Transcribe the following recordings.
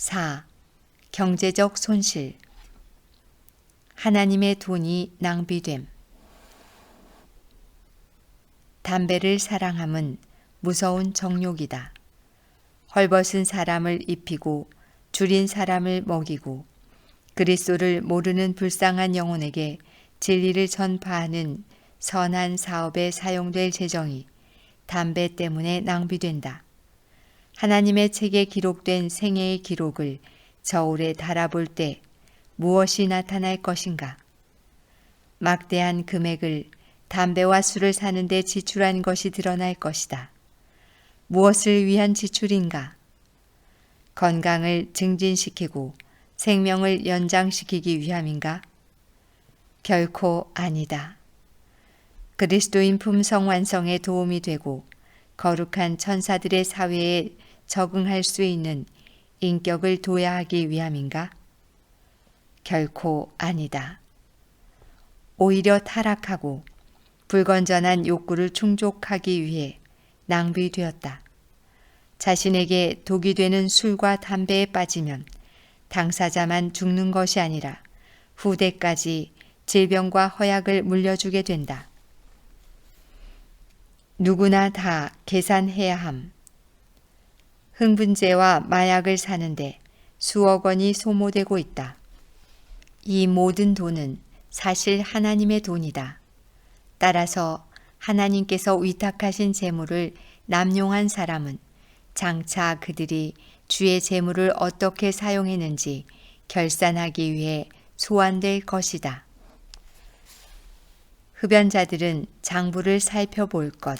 4. 경제적 손실. 하나님의 돈이 낭비됨. 담배를 사랑함은 무서운 정욕이다. 헐벗은 사람을 입히고 줄인 사람을 먹이고 그리스도를 모르는 불쌍한 영혼에게 진리를 전파하는 선한 사업에 사용될 재정이 담배 때문에 낭비된다. 하나님의 책에 기록된 생애의 기록을 저울에 달아볼 때 무엇이 나타날 것인가? 막대한 금액을 담배와 술을 사는 데 지출한 것이 드러날 것이다. 무엇을 위한 지출인가? 건강을 증진시키고 생명을 연장시키기 위함인가? 결코 아니다. 그리스도인 품성 완성에 도움이 되고 거룩한 천사들의 사회에 적응할 수 있는 인격을 도야하기 위함인가? 결코 아니다. 오히려 타락하고 불건전한 욕구를 충족하기 위해 낭비되었다. 자신에게 독이 되는 술과 담배에 빠지면 당사자만 죽는 것이 아니라 후대까지 질병과 허약을 물려주게 된다. 누구나 다 계산해야 함. 흥분제와 마약을 사는데 수억 원이 소모되고 있다. 이 모든 돈은 사실 하나님의 돈이다. 따라서 하나님께서 위탁하신 재물을 남용한 사람은 장차 그들이 주의 재물을 어떻게 사용했는지 결산하기 위해 소환될 것이다. 흡연자들은 장부를 살펴볼 것.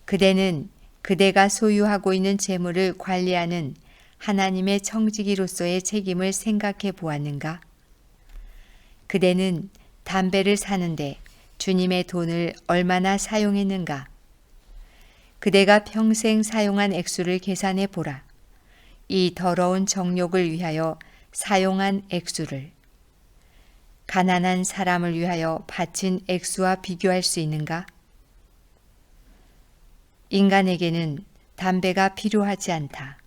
그대는 그대가 소유하고 있는 재물을 관리하는 하나님의 청지기로서의 책임을 생각해 보았는가? 그대는 담배를 사는데 주님의 돈을 얼마나 사용했는가? 그대가 평생 사용한 액수를 계산해 보라. 이 더러운 정욕을 위하여 사용한 액수를 가난한 사람을 위하여 바친 액수와 비교할 수 있는가? 인간에게는 담배가 필요하지 않다.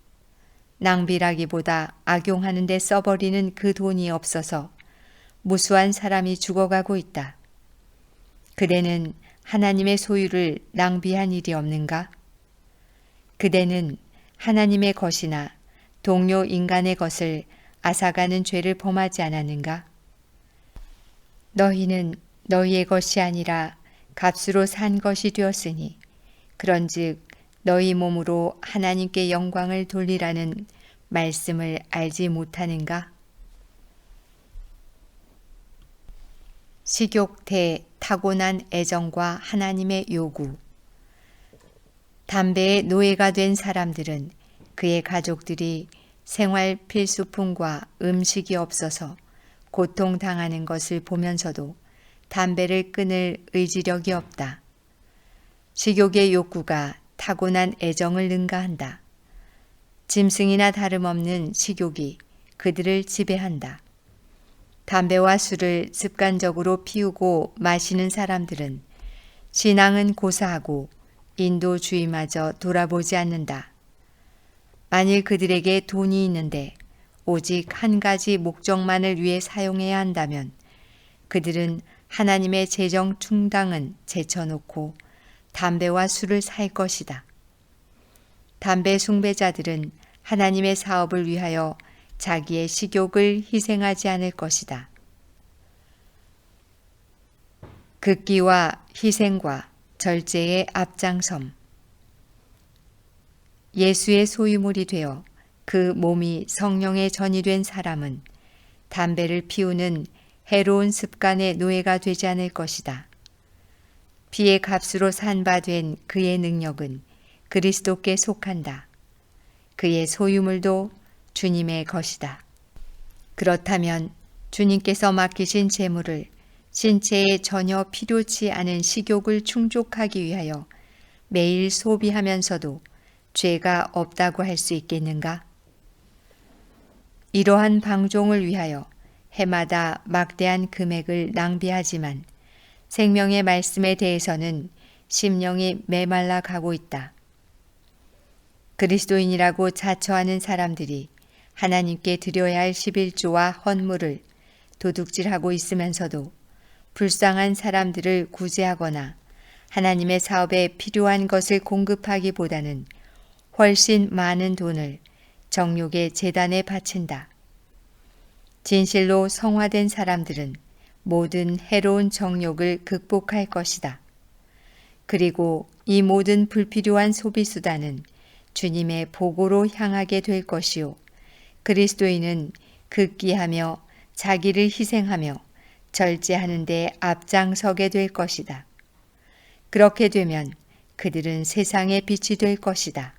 낭비라기보다 악용하는 데 써버리는 그 돈이 없어서 무수한 사람이 죽어가고 있다. 그대는 하나님의 소유를 낭비한 일이 없는가? 그대는 하나님의 것이나 동료 인간의 것을 앗아가는 죄를 범하지 않았는가? 너희는 너희의 것이 아니라 값으로 산 것이 되었으니 그런즉 너희 몸으로 하나님께 영광을 돌리라는 말씀을 알지 못하는가? 식욕태 타고난 애정과 하나님의 요구. 담배의 노예가 된 사람들은 그의 가족들이 생활 필수품과 음식이 없어서 고통당하는 것을 보면서도 담배를 끊을 의지력이 없다. 식욕의 욕구가 타고난 애정을 능가한다. 짐승이나 다름없는 식욕이 그들을 지배한다. 담배와 술을 습관적으로 피우고 마시는 사람들은 신앙은 고사하고 인도주의마저 돌아보지 않는다. 만일 그들에게 돈이 있는데 오직 한 가지 목적만을 위해 사용해야 한다면 그들은 하나님의 재정 충당은 제쳐놓고 담배와 술을 살 것이다. 담배 숭배자들은 하나님의 사업을 위하여 자기의 식욕을 희생하지 않을 것이다. 극기와 희생과 절제의 앞장섬. 예수의 소유물이 되어 그 몸이 성령에 전이된 사람은 담배를 피우는 해로운 습관의 노예가 되지 않을 것이다. 피의 값으로 산 바 된 그의 능력은 그리스도께 속한다. 그의 소유물도 주님의 것이다. 그렇다면 주님께서 맡기신 재물을 신체에 전혀 필요치 않은 식욕을 충족하기 위하여 매일 소비하면서도 죄가 없다고 할 수 있겠는가? 이러한 방종을 위하여 해마다 막대한 금액을 낭비하지만 생명의 말씀에 대해서는 심령이 메말라 가고 있다. 그리스도인이라고 자처하는 사람들이 하나님께 드려야 할 11조와 헌물을 도둑질하고 있으면서도 불쌍한 사람들을 구제하거나 하나님의 사업에 필요한 것을 공급하기보다는 훨씬 많은 돈을 정욕의 재단에 바친다. 진실로 성화된 사람들은 모든 해로운 정욕을 극복할 것이다. 그리고 이 모든 불필요한 소비수단은 주님의 보고로 향하게 될 것이요. 그리스도인은 극기하며 자기를 희생하며 절제하는 데 앞장서게 될 것이다. 그렇게 되면 그들은 세상의 빛이 될 것이다.